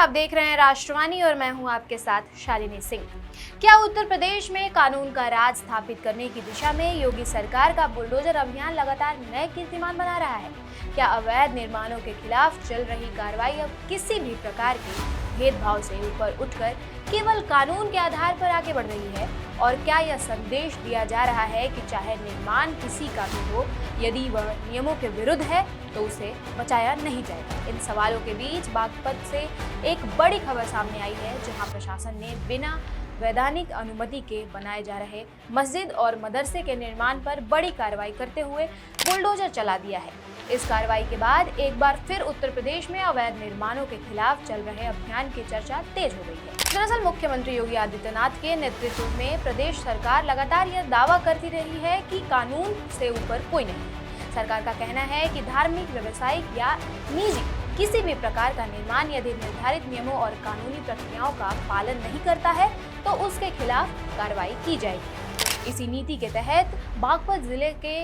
आप देख रहे हैं राष्ट्रवाणी और मैं हूं आपके साथ शालिनी सिंह। क्या उत्तर प्रदेश में कानून का राज स्थापित करने की दिशा में योगी सरकार का बुलडोजर अभियान लगातार नए कीर्तिमान बना रहा है? क्या अवैध निर्माणों के खिलाफ चल रही कार्रवाई अब किसी भी प्रकार के भेदभाव से ऊपर उठकर केवल कानून के आधार पर आगे बढ़ रही है? और क्या यह संदेश दिया जा रहा है कि चाहे निर्माण किसी का भी हो, यदि वह नियमों के विरुद्ध है तो उसे बचाया नहीं जाएगा? इन सवालों के बीच बागपत से एक बड़ी खबर सामने आई है, जहां प्रशासन ने बिना वैधानिक अनुमति के बनाए जा रहे मस्जिद और मदरसे के निर्माण पर बड़ी कार्रवाई करते हुए बुलडोजर चला दिया है। इस कार्रवाई के बाद एक बार फिर उत्तर प्रदेश में अवैध निर्माणों के खिलाफ चल रहे अभियान की चर्चा तेज हो गई है। दरअसल मुख्यमंत्री योगी आदित्यनाथ के नेतृत्व में प्रदेश सरकार लगातार यह दावा करती रही है कि कानून से ऊपर कोई नहीं है। सरकार का कहना है कि धार्मिक, व्यावसायिक या निजी किसी भी प्रकार का निर्माण यदि निर्धारित नियमों और कानूनी प्रक्रियाओं का पालन नहीं करता है तो उसके खिलाफ कार्रवाई की जाएगी। इसी नीति के तहत बागपत जिले के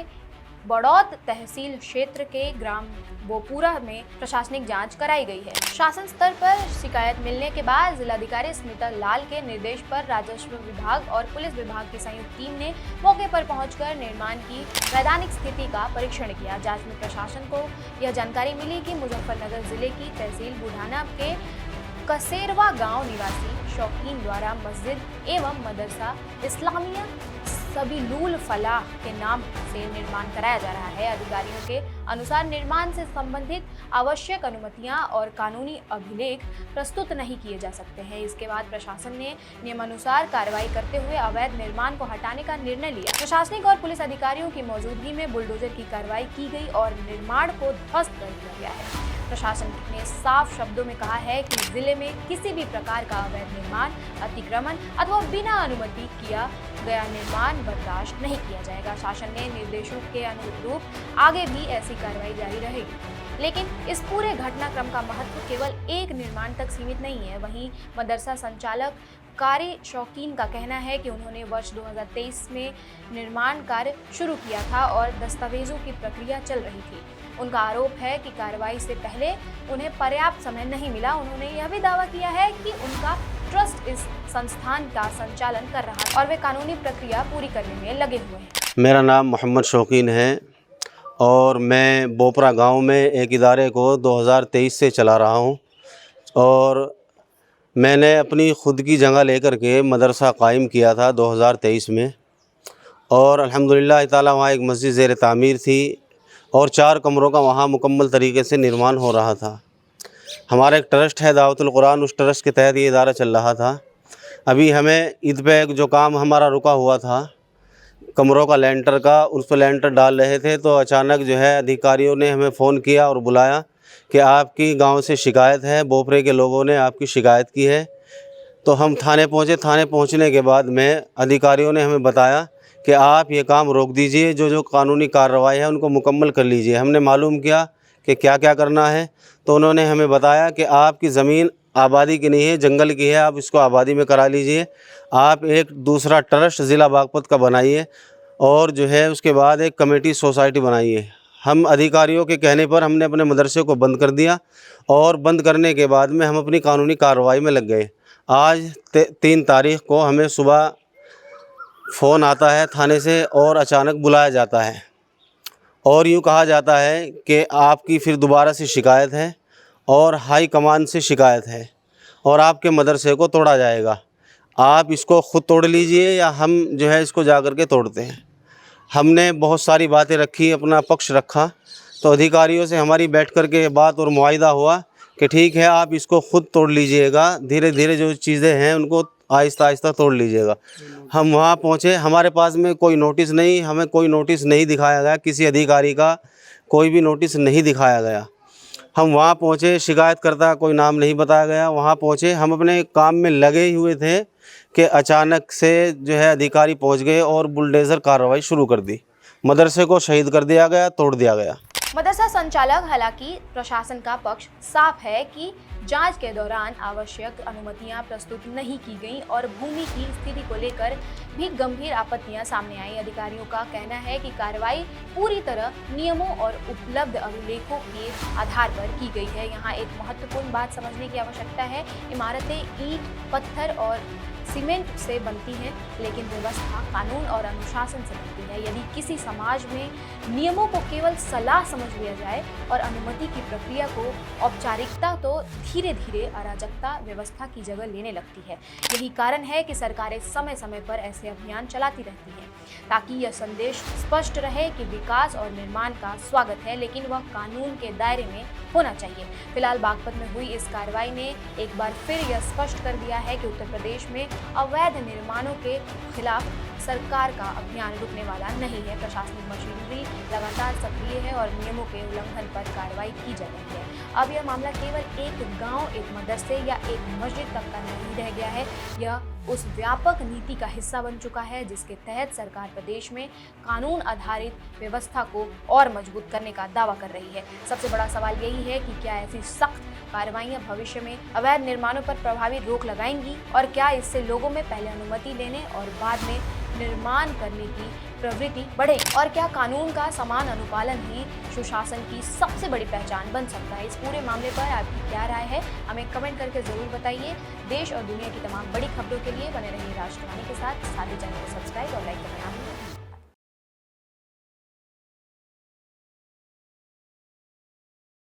बड़ौत तहसील क्षेत्र के ग्राम बोपुरा में प्रशासनिक जांच कराई गई है। शासन स्तर पर शिकायत मिलने के बाद जिलाधिकारी स्मिता लाल के निर्देश पर राजस्व विभाग और पुलिस विभाग की संयुक्त टीम ने मौके पर पहुंचकर निर्माण की वैधानिक स्थिति का परीक्षण किया। जांच में प्रशासन को यह जानकारी मिली कि मुजफ्फरनगर जिले की तहसील बुढ़ाना के कसेरवा गांव निवासी शौकीन द्वारा मस्जिद एवं मदरसा इस्लामिया सबीलुल फलाह के नाम से निर्माण कराया जा रहा है। अधिकारियों के अनुसार निर्माण से संबंधित आवश्यक अनुमतियां और कानूनी अभिलेख प्रस्तुत नहीं किए जा सकते हैं। इसके बाद प्रशासन ने नियमानुसार कार्रवाई करते हुए अवैध निर्माण को हटाने का निर्णय लिया। प्रशासनिक और पुलिस अधिकारियों की मौजूदगी में बुलडोजर की कार्रवाई की गई और निर्माण को ध्वस्त कर दिया गया है। प्रशासन ने साफ शब्दों में कहा है कि जिले में किसी भी प्रकार का अवैध निर्माण, अतिक्रमण अथवा बिना अनुमति किया गया निर्माण बर्दाश्त नहीं किया जाएगा। शासन ने निर्देशों के अनुरूप आगे भी ऐसी कार्रवाई जारी रहेगी। लेकिन इस पूरे घटनाक्रम का महत्व केवल एक निर्माण तक सीमित नहीं है। वहीं मदरसा संचालक कारी शौकीन का कहना है कि उन्होंने वर्ष 2023 में निर्माण कार्य शुरू किया था और दस्तावेजों की प्रक्रिया चल रही थी। उनका आरोप है कि कार्रवाई से पहले उन्हें पर्याप्त समय नहीं मिला। उन्होंने यह भी दावा किया है कि उनका ट्रस्ट इस संस्थान का संचालन कर रहा है और वे कानूनी प्रक्रिया पूरी करने में लगे हुए हैं। मेरा नाम मोहम्मद शौकीन है और मैं बोपरा गांव में एक इदारे को 2023 से चला रहा हूं और मैंने अपनी ख़ुद की जगह लेकर के मदरसा कायम किया था 2023 में और अल्हम्दुलिल्लाह ताला वहाँ एक मस्जिद ज़ेर तामीर थी और 4 कमरों का वहाँ मुकम्मल तरीके से निर्माण हो रहा था। हमारा एक ट्रस्ट है दावतुल कुरान, उस ट्रस्ट के तहत ये इदारा चल रहा था। अभी हमें ईद पे जो काम हमारा रुका हुआ था कमरों का लेंटर का, उस पर लेंटर डाल रहे थे तो अचानक जो है अधिकारियों ने हमें फ़ोन किया और बुलाया कि आपकी गांव से शिकायत है, बोपरे के लोगों ने आपकी शिकायत की है। तो हम थाने पहुंचे। थाने पहुंचने के बाद में अधिकारियों ने हमें बताया कि आप ये काम रोक दीजिए, जो कानूनी कार्रवाई है उनको मुकम्मल कर लीजिए। हमने मालूम किया कि क्या क्या करना है तो उन्होंने हमें बताया कि आपकी ज़मीन आबादी की नहीं है, जंगल की है, आप इसको आबादी में करा लीजिए। आप एक दूसरा ट्रस्ट ज़िला बागपत का बनाइए और जो है उसके बाद एक कमेटी सोसाइटी बनाइए। हम अधिकारियों के कहने पर हमने अपने मदरसे को बंद कर दिया और बंद करने के बाद में हम अपनी कानूनी कार्रवाई में लग गए। आज 3 तारीख को हमें सुबह फ़ोन आता है थाने से और अचानक बुलाया जाता है और यूँ कहा जाता है कि आपकी फिर दोबारा से शिकायत है और हाई कमान से शिकायत है और आपके मदरसे को तोड़ा जाएगा। आप इसको ख़ुद तोड़ लीजिए या हम जो है इसको जा कर के तोड़ते हैं। हमने बहुत सारी बातें रखी, अपना पक्ष रखा तो अधिकारियों से हमारी बैठ कर के बात और मुआहिदा हुआ कि ठीक है आप इसको ख़ुद तोड़ लीजिएगा, धीरे धीरे जो चीज़ें हैं उनको आहिस्ता आहिस्ता तोड़ लीजिएगा। हम वहाँ पहुँचे, हमारे पास में कोई नोटिस नहीं, हमें कोई नोटिस नहीं दिखाया गया, किसी अधिकारी का कोई भी नोटिस नहीं दिखाया गया। हम वहाँ पहुँचे, शिकायतकर्ता कोई नाम नहीं बताया गया। वहाँ पहुँचे, हम अपने काम में लगे हुए थे कि अचानक से जो है अधिकारी पहुँच गए और बुलडोज़र कार्रवाई शुरू कर दी। मदरसे को शहीद कर दिया गया, तोड़ दिया गया। मदरसा संचालक हालांकि प्रशासन का पक्ष साफ है कि जांच के दौरान आवश्यक अनुमतियां प्रस्तुत नहीं की गईं और भूमि की स्थिति को लेकर भी गंभीर आपत्तियां सामने आई। अधिकारियों का कहना है कि कार्रवाई पूरी तरह नियमों और उपलब्ध अभिलेखों के आधार पर की गई है। यहाँ एक महत्वपूर्ण बात समझने की आवश्यकता है। इमारतें ईंट, पत्थर और सीमेंट से बनती हैं, लेकिन व्यवस्था कानून और अनुशासन से बनती है। यदि किसी समाज में नियमों को केवल सलाह समझ लिया जाए और अनुमति की प्रक्रिया को औपचारिकता, तो धीरे धीरे अराजकता व्यवस्था की जगह लेने लगती है। यही कारण है कि सरकारें समय समय पर ऐसे अभियान चलाती रहती हैं, ताकि यह संदेश स्पष्ट रहे कि विकास और निर्माण का स्वागत है, लेकिन वह कानून के दायरे में होना चाहिए। फिलहाल बागपत में हुई इस कार्रवाई ने एक बार फिर यह स्पष्ट कर दिया है कि उत्तर प्रदेश में अवैध निर्माणों के खिलाफ सरकार का अभियान रुकने वाला नहीं है। प्रशासनिक मशीनरी लगातार सक्रिय है और नियमों के उल्लंघन पर कार्रवाई की जा रही है। अब यह मामला केवल एक गांव, एक मदरसे या एक मस्जिद तक का नहीं रह गया है। यह उस व्यापक नीति का हिस्सा बन चुका है जिसके तहत सरकार प्रदेश में कानून आधारित व्यवस्था को और मजबूत करने का दावा कर रही है। सबसे बड़ा सवाल यही है कि क्या ऐसी सख्त कार्रवाइयां भविष्य में अवैध निर्माणों पर प्रभावी रोक लगाएंगी, और क्या इससे लोगों में पहले अनुमति लेने और बाद में निर्माण करने की प्रवृत्ति बढ़ेगी, और क्या कानून का समान अनुपालन ही सुशासन की सबसे बड़ी पहचान बन सकता है। इस पूरे मामले पर आपकी क्या राय है, हमें कमेंट करके जरूर बताइए। देश और दुनिया की तमाम बड़ी खबरों के लिए बने रहिए राष्ट्रवाणी के साथ ही चैनल को सब्सक्राइब और लाइक करना